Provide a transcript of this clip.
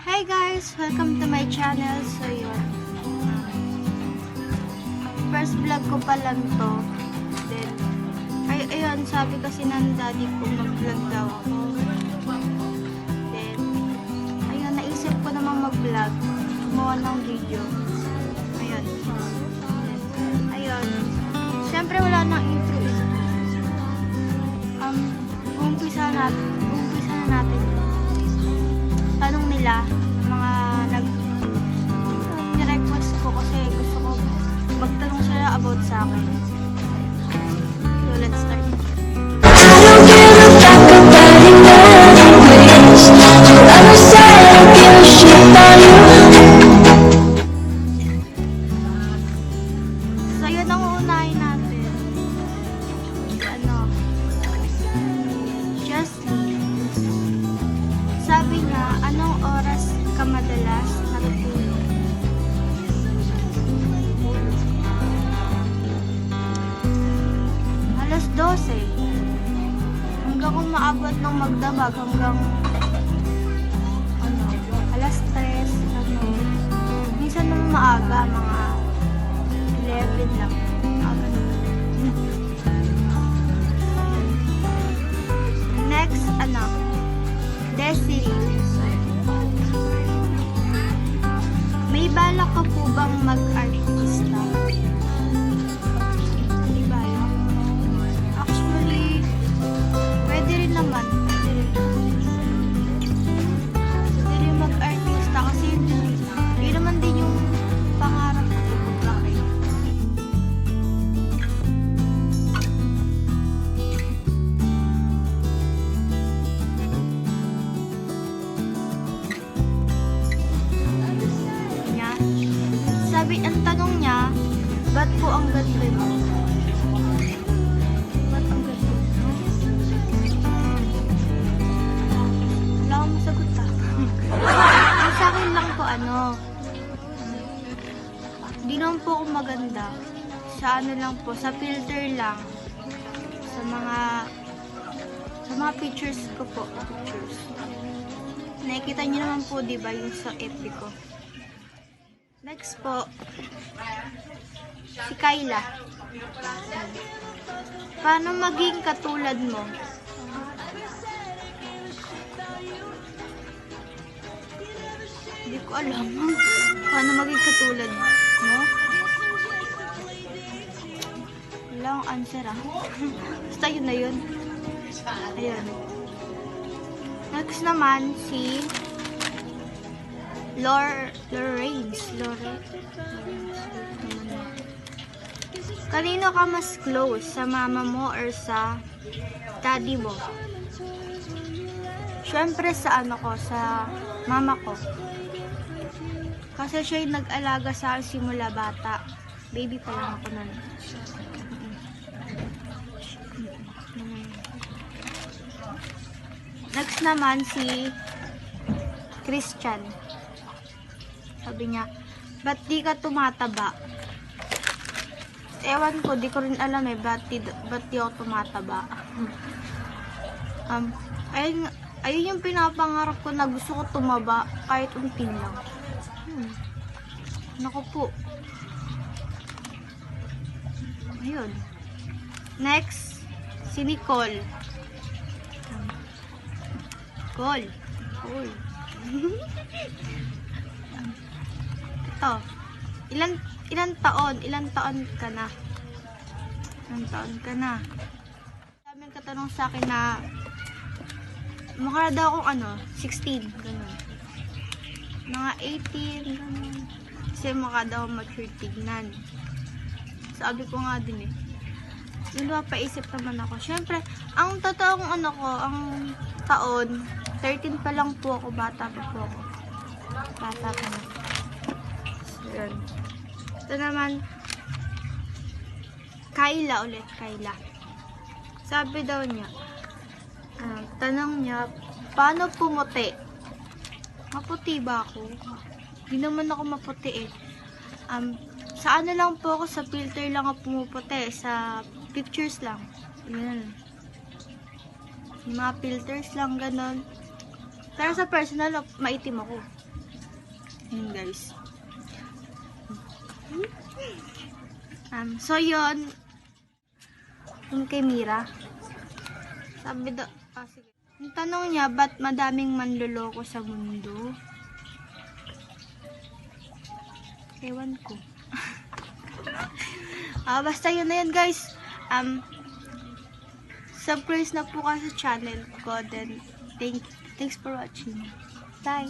Hi guys! Welcome to my channel. So yun, first vlog ko pa lang to. Then, ayun, sabi kasi ng daddy ko mag-vlog daw ako. Then, ayun, naisip ko namang mag-vlog. Gumawa ng video. Ayun. Ayun. Siyempre wala nang intro. Umpisa na natin. Tanong nila, mga nag-request ko kasi gusto ko magtanong sila about sa akin. So, let's start. So, yun ang uunahin natin. Justly. Sabi niya, anong oras ka madalas natutulog? Alas 12. Hanggang umaabot ng magdamag hanggang alas 3. Minsan naman maaga, mga 11 lang. Maaga na. Next, Desi. May balak ka po bang mag-artista? May balak? Actually, pwede rin naman. Pwede rin mag-artista kasi yun naman din yung pangarap ko. Bakit? Ang tanong niya, ba't po ang ganda mo? Ba't ang ganda mo? Wala akong masagot Ang sa akin lang po di naman po ako maganda. Sa lang po, sa filter lang. Sa mga pictures ko po. Nakikita niyo naman po, diba, yung sa FB ko. Next po, si Kyla. Paano maging katulad mo? Hindi ko alam. Paano maging katulad mo? Wala akong answer Basta yun na yun. Ayun. Next naman, si Lorraine. Kanino ka mas close? Sa mama mo or sa daddy mo? Siyempre sa sa mama ko. Kasi siya yung nag-alaga sa akin simula bata. Baby pa lang ako nun. Next naman si Christian. Sabi niya, ba't di ka tumataba? Ewan ko, di ko rin alam ba't di ako tumataba. Ayun yung pinapangarap ko na gusto ko tumaba kahit unti lang. Naku po. Ayun. Next, si Nicole. Nicole. Ito. Ilan taon ka na? Ilan taon ka na? Sabi ang katanong sa akin na mukha daw akong 16, ganun. Mga 18, ganun. Kasi mukha daw mature tignan. Sabi ko nga din Yung paisip naman ako. Siyempre, ang totoong ang taon, 13 pa lang po ako, bata pa po ako. Bata pa na. So, yun. Ito naman, Kyla ulit, Kyla. Sabi daw niya, tanong niya, paano pumuti? Maputi ba ako? Hindi naman ako maputi sa lang po ako, sa filter lang ako pumuputi, sa pictures lang. Yan. Yung mga filters lang, ganon. Pero sa personal, maitim ako. Yun guys. So yun. Yung kay Mira. Sabi daw, sige. Yung tanong niya, ba't madaming manloloko sa mundo? Ewan ko. Basta yun na yun guys. Subscribe na po ka sa channel ko. Then, thanks for watching. Bye!